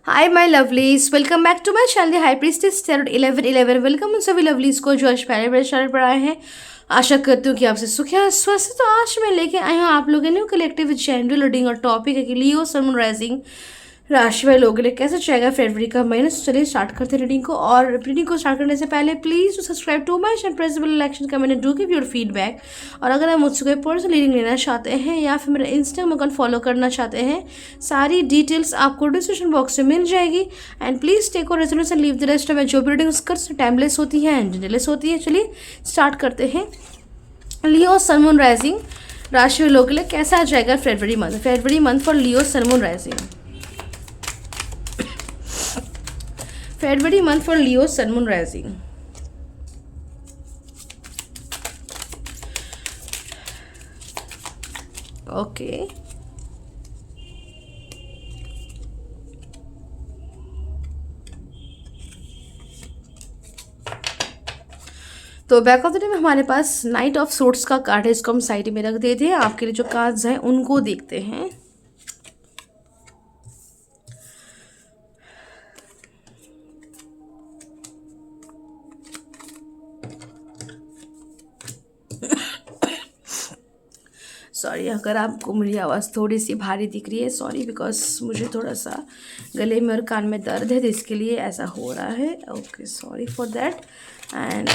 Hi my lovelies, welcome back to my channel high priestess tarot 1111। Welcome उन सभी lovelies को जो आज पहले बड़े चैनल पर आए हैं। आशा करती हूँ कि आपसे सुख है स्वस्थ। तो आज मैं लेके आई हूँ आप लोगों ने कलेक्टिव जनरल रीडिंग और टॉपिक है कि लियो सन राइजिंग राशि वाले लोगों के लिए कैसे जाएगा फरवरी का महीना। तो चलिए स्टार्ट करते हैं रीडिंग को। और रीडिंग को स्टार्ट करने से पहले please to subscribe to my channel, press bell icon, comment and do give your feedback. और अगर आप मुझसे कोई पर्सनल रीडिंग लेना चाहते हैं या फिर मेरा इंस्टाग्राम अकाउंट फॉलो करना चाहते हैं, सारी डिटेल्स आपको डिस्क्रिप्शन बॉक्स में मिल जाएगी। एंड प्लीज टेक और रेजोल्यूशन लीव द रेस्ट में जो भी रीडिंग्स कर टाइमलेस होती है एंड डिटेललेस होती है। चलिए स्टार्ट करते हैं। लियो सन मून राइजिंग राशि वालों के लिए कैसा जाएगा February month for Leo sun moon rising. February month for Leo Sun Moon Rising. Okay. तो बैक ऑफ द डे में हमारे पास नाइट ऑफ सोर्ट्स का कार्ड है। इसको हम साइड में रख देते हैं। आपके लिए जो कार्ड्स हैं उनको देखते हैं। सॉरी अगर आपको मेरी आवाज़ थोड़ी सी भारी दिख रही है, सॉरी बिकॉज मुझे थोड़ा सा गले में और कान में दर्द है, तो इसके लिए ऐसा हो रहा है। Okay, sorry for that. And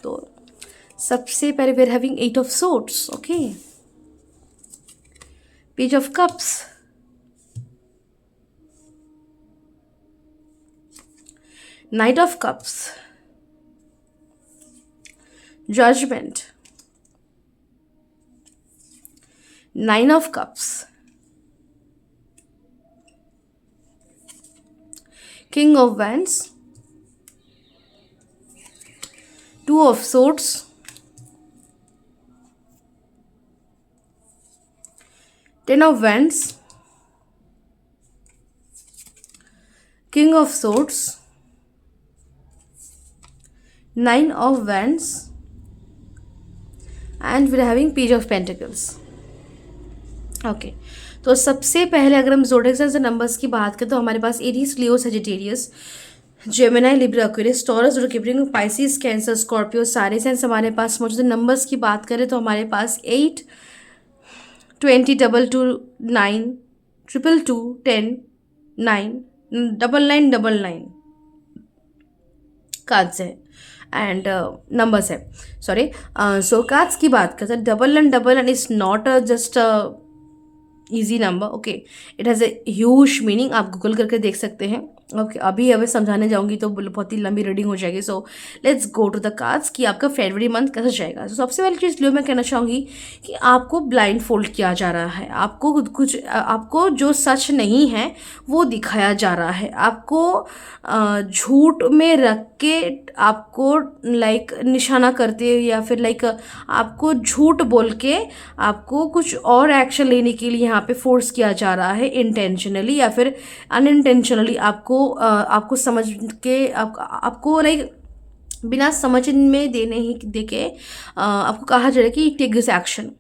तो सबसे पहले we are having 8 of swords. Okay, page of cups, knight of cups, judgement, Nine of Cups, King of Wands, Two of Swords, Ten of Wands, King of Swords, Nine of Wands, and we're having Page of Pentacles. Okay तो सबसे पहले अगर हम zodiac sign से numbers की बात करें तो हमारे पास Aries, Leo, Sagittarius, Gemini, Libra, Aquarius, Taurus, Capricorn, Pisces, Cancer, Scorpio, सारे साइंस हमारे पास मौजूद है। नंबर्स की बात करें तो हमारे पास 8, 20, 22, 9, 22, 10, 9, 99, कार्ड्स है एंड नंबर्स है। सॉरी, सो कार्ड्स की बात करते हैं। Double and is not just easy number. Okay, it has a huge meaning. आप गूगल करके देख सकते हैं। ओके, अभी समझाने जाऊंगी तो बहुत ही लंबी रीडिंग हो जाएगी। So let's go to the cards कि आपका फरवरी मंथ कैसा जाएगा। तो सबसे पहली चीज़ लियो मैं कहना चाहूँगी कि आपको ब्लाइंड फोल्ड किया जा रहा है। आपको जो सच नहीं है वो दिखाया जा रहा है। आपको झूठ में रख के आपको लाइक निशाना करते या फिर लाइक आपको झूठ बोल के आपको कुछ और एक्शन लेने के लिए यहाँ पे फोर्स किया जा रहा है, इंटेंशनली या फिर अनइंटेंशनली। आपको समझ के आपको लाइक बिना समझ में देके आपको कहा जा रहा है कि टेक दिस एक्शन।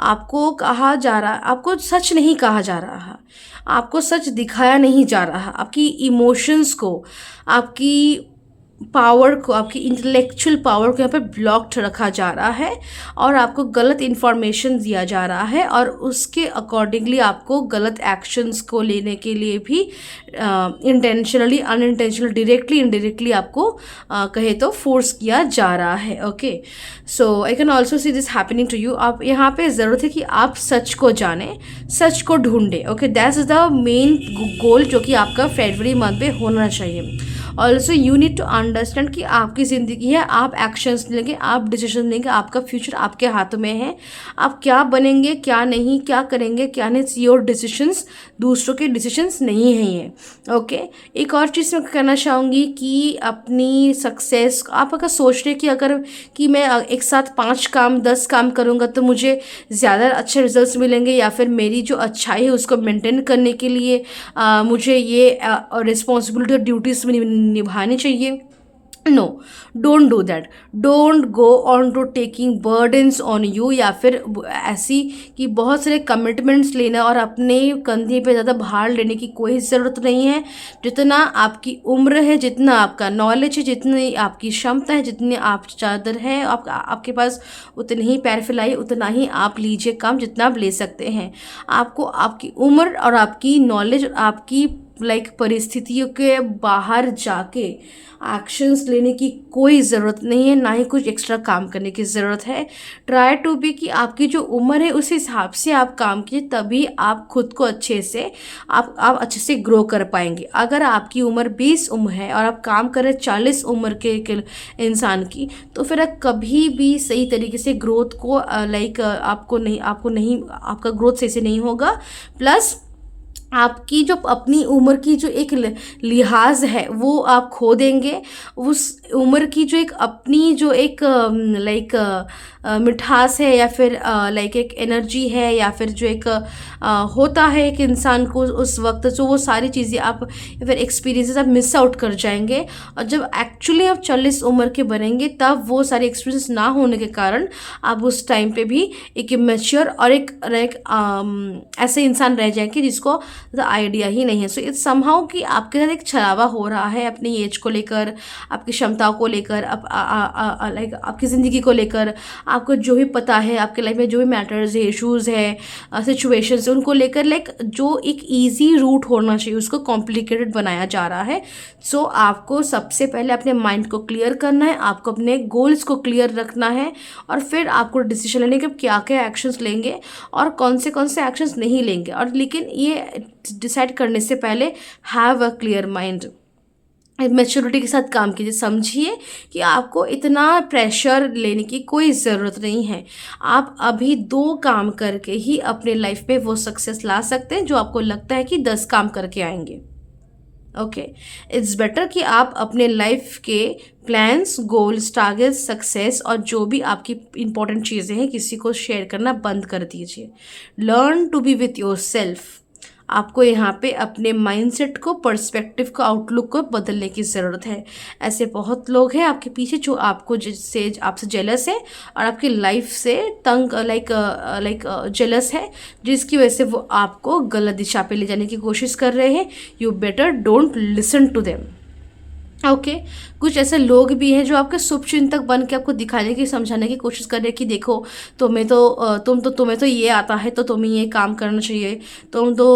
आपको कहा जा रहा, आपको सच नहीं कहा जा रहा है, आपको सच दिखाया नहीं जा रहा, आपकी इमोशंस को, आपकी पावर को, आपकी इंटेलेक्चुअल पावर को यहाँ पे ब्लॉक्ड रखा जा रहा है और आपको गलत इन्फॉर्मेशन दिया जा रहा है और उसके अकॉर्डिंगली आपको गलत एक्शंस को लेने के लिए भी इंटेंशनली, अनइंटेंशनली, डायरेक्टली, इनडायरेक्टली आपको कहे तो फोर्स किया जा रहा है। Okay, so I can also see this happening to you. आप यहाँ पे ज़रूरत है कि आप सच को जाने, सच को ढूंढें। Okay, that's is the main goal जो कि आपका फरवरी मंथ में होना चाहिए। Also you need to understand कि आपकी ज़िंदगी है, आप एक्शंस लेंगे, आप डिसीजन लेंगे, आपका फ्यूचर आपके हाथों में है। आप क्या बनेंगे, क्या नहीं, क्या करेंगे, क्या नहीं, योर डिसीजंस, दूसरों के डिसीजंस नहीं हैं ये। ओके, एक और चीज़ मैं कहना चाहूँगी कि अपनी सक्सेस आप अगर सोच रहे कि मैं एक साथ 5 काम 10 काम करूँगा तो मुझे ज़्यादा अच्छे रिजल्ट्स मिलेंगे या फिर मेरी जो अच्छाई है उसको मेंटेन करने के लिए मुझे ये रिस्पॉन्सिबिलिटी और ड्यूटीज़ निभानी चाहिए, no, don't do that. Don't go on to taking burdens on you, या फिर ऐसी कि बहुत सारे कमिटमेंट्स लेना और अपने कंधे पे ज़्यादा भार लेने की कोई ज़रूरत नहीं है। जितना आपकी उम्र है, जितना आपका नॉलेज है, जितनी आपकी क्षमता है, जितनी आप चादर है आपके पास, उतनी ही पैर फैलाइए, उतना ही आप लीजिए काम जितना आप ले सकते हैं। आपको आपकी उम्र और आपकी नॉलेज और आपकी परिस्थितियों के बाहर जाके एक्शंस लेने की कोई ज़रूरत नहीं है, ना ही कुछ एक्स्ट्रा काम करने की ज़रूरत है। ट्राई टू बी कि आपकी जो उम्र है उस हिसाब से आप काम कीजिए, तभी आप खुद को अच्छे से आप अच्छे से ग्रो कर पाएंगे। अगर आपकी उम्र 20 उम्र है और आप काम कर रहे 40 उम्र के इंसान की, तो फिर आप कभी भी सही तरीके से ग्रोथ को आपका ग्रोथ सही से नहीं होगा। प्लस आपकी जो अपनी उम्र की जो एक लिहाज है वो आप खो देंगे। उस उम्र की जो एक अपनी जो एक मिठास है, या फिर एक एनर्जी है, या फिर जो एक होता है एक इंसान को उस वक्त, जो वो सारी चीज़ें आप या फिर एक्सपीरियंसेस आप मिस आउट कर जाएंगे। और जब एक्चुअली आप 40 उम्र के बनेंगे, तब वो सारे एक्सपीरियंस ना होने के कारण आप उस टाइम पे भी एक मैच्योर और एक ऐसे इंसान रह जाएंगे जिसको आइडिया ही नहीं है। सो इट्स समहाउ कि आपके साथ एक छलावा हो रहा है अपनी एज को लेकर, आपकी क्षमताओं को लेकर, आपकी ज़िंदगी को लेकर। आपको जो भी पता है, आपके लाइफ में जो भी मैटर्स है, इश्यूज़ है, सिचुएशंस है, उनको लेकर जो एक ईजी रूट होना चाहिए उसको कॉम्प्लिकेटेड बनाया जा रहा है। सो आपको सबसे पहले अपने माइंड को क्लियर करना है, आपको अपने गोल्स को क्लियर रखना है, और फिर आपको डिसीजन लेने के क्या क्या एक्शंस लेंगे और कौन से एक्शंस नहीं लेंगे। और लेकिन ये डिसाइड करने से पहले have a clear mind, maturity के साथ काम कीजिए। समझिए कि आपको इतना प्रेशर लेने की कोई ज़रूरत नहीं है। आप अभी 2 काम करके ही अपने लाइफ में वो सक्सेस ला सकते हैं जो आपको लगता है कि 10 काम करके आएंगे। ओके, इट्स बेटर कि आप अपने लाइफ के प्लान्स, गोल्स, टारगेट्स, सक्सेस और जो भी आपकी इंपॉर्टेंट चीज़ें हैं किसी को शेयर करना बंद कर दीजिए। Learn to be with yourself. आपको यहाँ पे अपने माइंडसेट को, पर्सपेक्टिव को, आउटलुक को बदलने की ज़रूरत है। ऐसे बहुत लोग हैं आपके पीछे जो आपसे जेलस है और आपकी लाइफ से तंग जेलस है, जिसकी वजह से वो आपको गलत दिशा पे ले जाने की कोशिश कर रहे हैं। You better don't listen to them. Okay, कुछ ऐसे लोग भी हैं जो आपके शुभचिंतक बन के आपको दिखाने की, समझाने की कोशिश कर रहे हैं कि देखो, तुम्हें तो ये आता है, तो तुम्हें ये काम करना चाहिए। तुम तो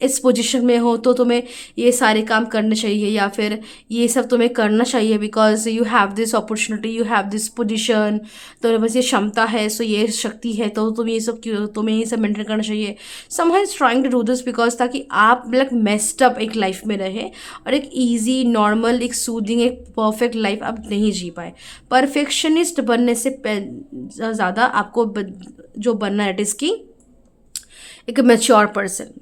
इस पोजीशन में हो तो तुम्हें ये सारे काम करने चाहिए, या फिर ये सब तुम्हें करना चाहिए because you have this opportunity, you have this position, तुम्हें बस ये क्षमता है, सो ये शक्ति है, तो तुम्हें ये सब मेंटेन करना चाहिए। Somehow is trying to do this because ताकि आप मेस्ड अप एक लाइफ में रहे और एक ईजी, नॉर्मल, एक सूदिंग, एक परफेक्ट लाइफ आप नहीं जी पाए। परफेक्शनिस्ट बनने से ज़्यादा आपको जो बनना है, इट इज़ की एक मैच्योर पर्सन।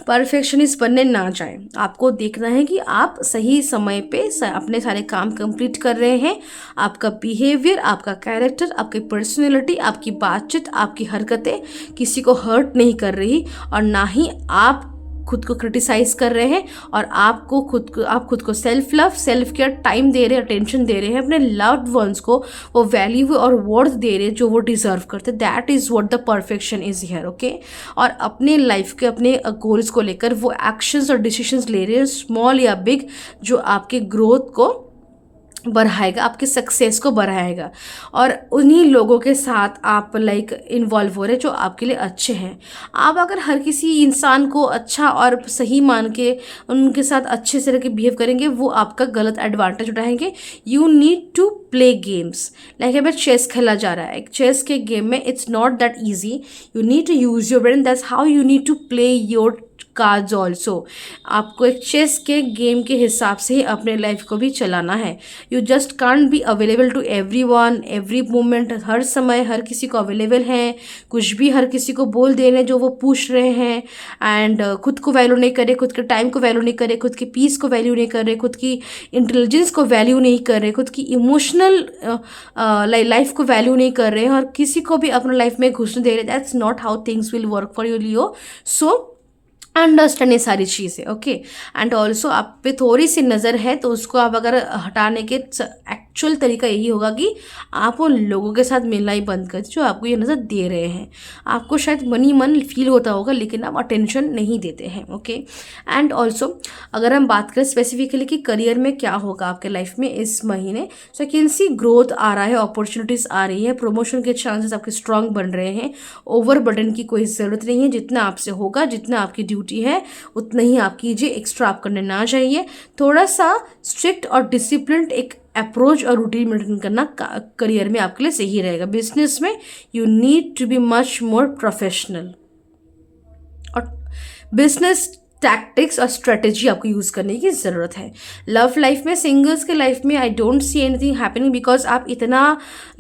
परफेक्शनिस्ट बनने ना जाएं। आपको देखना है कि आप सही समय पे अपने सारे काम कंप्लीट कर रहे हैं। आपका बिहेवियर, आपका कैरेक्टर, आपकी पर्सनैलिटी, आपकी बातचीत, आपकी हरकतें किसी को हर्ट नहीं कर रही, और ना ही आप खुद को क्रिटिसाइज कर रहे हैं। और आप खुद को self love, self care, time दे रहे हैं, अटेंशन दे रहे हैं अपने लव्ड वंस को, वो वैल्यू और वर्थ दे रहे हैं जो वो डिजर्व करते। That is what the perfection is here. Okay, और अपने लाइफ के, अपने गोल्स को लेकर वो एक्शंस और डिसीजंस ले रहे हैं, स्मॉल या बिग, जो आपके ग्रोथ को बढ़ाएगा, आपके सक्सेस को बढ़ाएगा। और उन्हीं लोगों के साथ आप इन्वॉल्व हो रहे जो आपके लिए अच्छे हैं। आप अगर हर किसी इंसान को अच्छा और सही मान के उनके साथ अच्छे से रह बिहेव करेंगे, वो आपका गलत एडवांटेज उठाएंगे। You need to play games. हमें चेस खेला जा रहा है, एक चेस के गेम में it's not that easy. You need to use your brain, that's how you need to play your cards also. आपको एक चेस के गेम के हिसाब से ही अपने लाइफ को भी चलाना है। You just can't be available to everyone every moment. हर समय हर किसी को अवेलेबल हैं, कुछ भी हर किसी को बोल दे रहे हैं जो वो पूछ रहे हैं, एंड खुद को वैल्यू नहीं करे, खुद के टाइम को वैल्यू नहीं करे, खुद की पीस को वैल्यू नहीं कर रहे, खुद की इंटेलिजेंस को वैल्यू नहीं कर रहे, खुद की इमोशनल लाइफ को वैल्यू नहीं कर रहे हैं, और किसी को भी अपना लाइफ में घुसने दे रहे। That's not how things will work for you, Leo. So understand ये सारी चीज़ें, ओके। एंड ऑल्सो आप पे थोड़ी सी नज़र है तो उसको आप अगर हटाने के एक्चुअल तरीका यही होगा कि आप उन लोगों के साथ मिलना ही बंद कर दीजिए जो आपको ये नज़र दे रहे हैं। आपको शायद मन ही मन फील होता होगा लेकिन आप अटेंशन नहीं देते हैं, ओके। एंड ऑल्सो अगर हम बात करें स्पेसिफिकली कि करियर में क्या होगा आपके लाइफ में इस महीने, सो आई कैन सी ग्रोथ आ रहा है, अपॉर्चुनिटीज़ आ रही है, प्रमोशन के चांसेस आपके स्ट्रांग बन रहे हैं। ओवर बर्डन की कोई ज़रूरत नहीं है, जितना आपसे होगा, जितना आपकी ड्यूटी है उतना ही आप कीजिए, एक्स्ट्रा आप करने ना चाहिए। थोड़ा सा स्ट्रिक्ट और डिसिप्लिन एक अप्रोच और रूटीन मेंटेन करना करियर में आपके लिए सही रहेगा। बिजनेस में you need to be much more professional, और बिजनेस टैक्टिक्स और स्ट्रेटेजी आपको यूज़ करने की ज़रूरत है। लव लाइफ में, सिंगल्स के लाइफ में I don't see anything happening, because आप इतना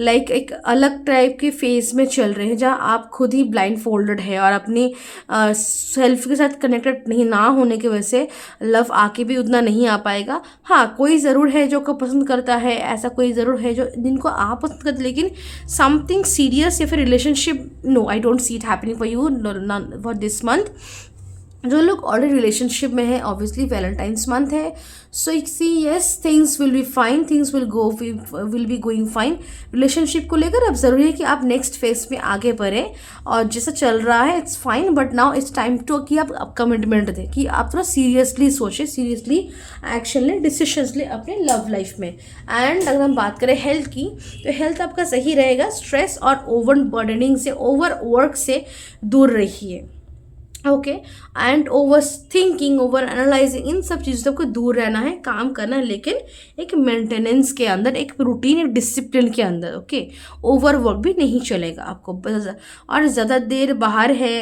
एक अलग टाइप के फेज में चल रहे हैं जहाँ आप खुद ही ब्लाइंड फोल्डेड है और अपनी सेल्फ के साथ कनेक्टेड नहीं ना होने की वजह से लव आके भी उतना नहीं आ पाएगा। हाँ, कोई ज़रूर है जो को पसंद करता है, ऐसा कोई ज़रूर है जो जिनको आप पसंद करते, लेकिन समथिंग सीरियस या फिर relationship, no I don't see it happening for you for this month. जो लोग ऑलरेडी रिलेशनशिप में है, ऑब्वियसली वैलेंटाइंस मंथ है, so see yes things will be fine, things will be going fine. Relationship को लेकर अब ज़रूरी है कि आप नेक्स्ट फेज में आगे बढ़ें, और जैसा चल रहा है it's fine, but now it's time to कि आप कमिटमेंट दें, कि आप थोड़ा सीरियसली सोचें, सीरियसली एक्शन लें, डिसीजंस लें अपने लव लाइफ में। एंड अगर हम बात करें हेल्थ की, तो हेल्थ आपका सही रहेगा। स्ट्रेस और ओवर बर्डनिंग से, ओवर वर्क से दूर रहिए, okay. And overthinking, overanalysing, इन सब चीज़ों से आपको दूर रहना है, काम करना है, लेकिन एक मेंटेनेंस के अंदर, एक रूटीन, एक डिसिप्लिन के अंदर, ओके। ओवर वर्क भी नहीं चलेगा आपको, और ज़्यादा देर बाहर है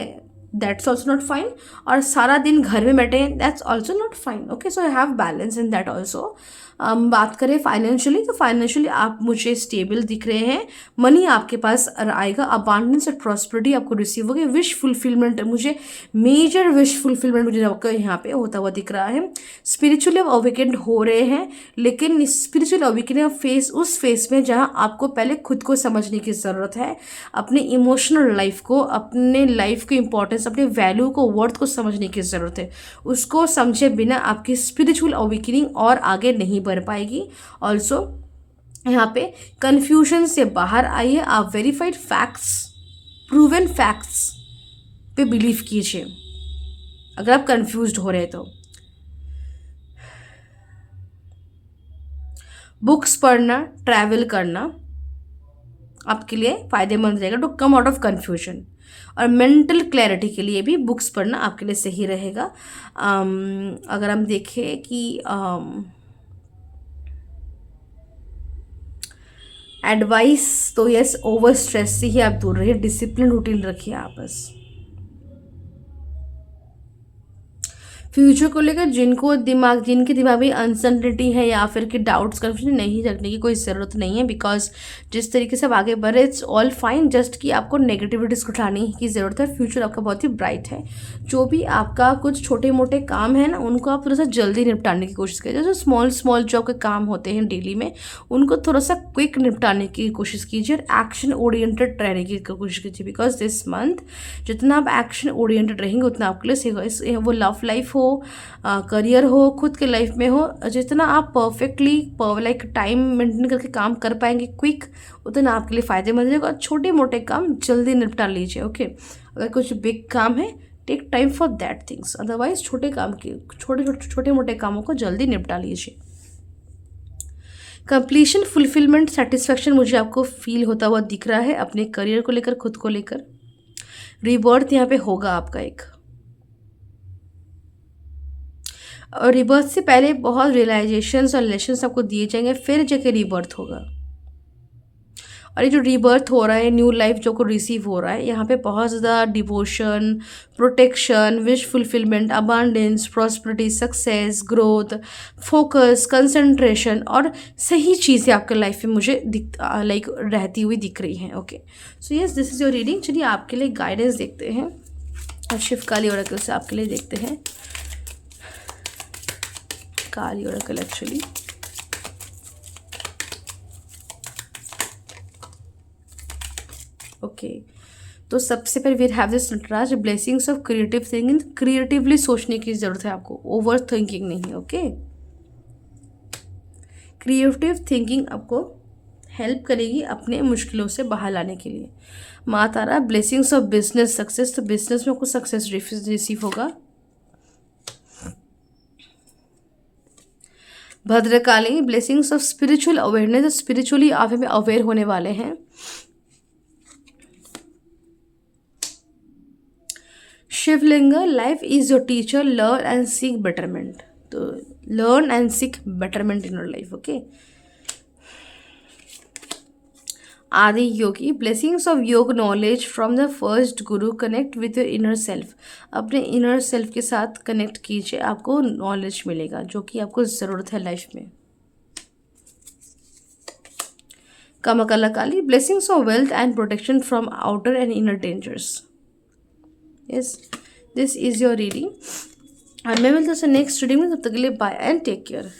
दैट्स ऑल्सो नॉट फाइन, और सारा दिन घर में बैठे हैं that's also not fine, okay. So I have balance in that also. बात करें फाइनेंशियली, तो फाइनेंशियली आप मुझे स्टेबल दिख रहे हैं, मनी आपके पास आएगा, अबांडेंस और प्रॉस्पेरिटी आपको रिसीव होगी। विश फुलफिलमेंट, मुझे मेजर विश फुलफिलमेंट मुझे आपका यहाँ पे होता हुआ दिख रहा है। स्पिरिचुअली अवेकेंड हो रहे हैं, लेकिन स्पिरिचुअल अवेकेंड फेस उस फेस में जहाँ आपको पहले खुद को समझने की ज़रूरत है, अपने इमोशनल लाइफ को, अपने लाइफ की इंपॉर्टेंस, अपने वैल्यू को, वर्थ को समझने की ज़रूरत है। उसको समझे बिना आपकी स्पिरिचुअल अवेकनिंग और आगे नहीं बढ़ पाएगी। ऑल्सो यहाँ पे कन्फ्यूजन से बाहर आइए, आप वेरीफाइड फैक्ट्स, प्रूवन फैक्ट्स पे बिलीव कीजिए अगर आप कंफ्यूज्ड हो रहे हैं तो। बुक्स पढ़ना, ट्रैवल करना आपके लिए फ़ायदेमंद रहेगा to come out of confusion, और मेंटल क्लैरिटी के लिए भी बुक्स पढ़ना आपके लिए सही रहेगा। अगर हम देखें कि एडवाइस, तो यस, ओवर स्ट्रेस से ही आप दूर रहिए, डिसिप्लिन रूटीन रखिए आप बस। फ्यूचर को लेकर जिनके दिमाग में अनसर्टेनिटी है या फिर कि डाउट्स, कन्फ्यूजन, नहीं रखने की कोई ज़रूरत नहीं है, बिकॉज जिस तरीके से आप आगे बढ़े इट्स ऑल फाइन, जस्ट कि आपको नेगेटिविटीज़ को उठाने की ज़रूरत है। फ्यूचर आपका बहुत ही ब्राइट है। जो भी आपका कुछ छोटे मोटे काम है ना, उनको आप थोड़ा सा जल्दी निपटाने की कोशिश कीजिए। जो स्मॉल जो आपके काम होते हैं डेली में, उनको थोड़ा सा क्विक निपटाने की कोशिश कीजिए, और एक्शन ओरिएंटेड रहने की कोशिश कीजिए, बिकॉज दिस मंथ जितना आप एक्शन ओरिएंटेड रहेंगे उतना आपके लिए सही होगा। वो लव लाइफ हो, करियर हो, खुद के लाइफ में हो, जितना आप परफेक्टली टाइम मेंटेन करके काम कर पाएंगे क्विक, उतना आपके लिए फ़ायदेमंद रहेगा। छोटे मोटे काम जल्दी निपटा लीजिए, ओके। अगर कुछ बिग काम है, take time for that things, otherwise छोटे मोटे कामों को जल्दी निपटा लीजिए। कंप्लीशन, फुलफिलमेंट, सेटिस्फैक्शन मुझे आपको फील होता हुआ दिख रहा है अपने करियर को लेकर, खुद को लेकर। रीबर्थ यहाँ पे होगा आपका एक, और रिबर्थ से पहले बहुत रियलाइजेशंस और लेसन्स आपको दिए जाएंगे, फिर जाके रीबर्थ होगा। और ये जो रीबर्थ हो रहा है, न्यू लाइफ जो को रिसीव हो रहा है, यहाँ पे बहुत ज़्यादा devotion, protection, wish fulfilment, abundance, prosperity, success, growth, focus, concentration और सही चीज़ें आपके लाइफ में मुझे रहती हुई दिख रही हैं, okay. So yes, this is your reading. चलिए आपके लिए गाइडेंस देखते हैं, और शिव काली ओरेकल से आपके लिए देखते हैं। Kali oracle actually, okay. तो सबसे पहले we have this Nataraj blessings of creative thinking. Creatively सोचने की ज़रूरत है आपको, ओवर थिंकिंग नहीं, ओके। क्रिएटिव थिंकिंग आपको हेल्प करेगी अपने मुश्किलों से बाहर लाने के लिए। माँ Tara blessings of business success, तो बिजनेस में आपको सक्सेस रिसीव होगा। Bhadrakali blessings of spiritual awareness, spiritually आप हमें अवेयर होने वाले हैं। Shivling life is your teacher, learn and seek betterment, तो learn and seek betterment in your life, okay. Adi Yogi blessings of yoga knowledge from the first guru, connect with your inner self, अपने inner self के साथ connect कीजिए, आपको knowledge मिलेगा जो कि आपको ज़रूरत है लाइफ में। Kamakala Kali blessings of wealth and protection from outer and inner dangers. Yes, this is your reading, and मैं मिलता हूँ नेक्स्ट रीडिंग में। तब तक के लिए बाय एंड टेक केयर।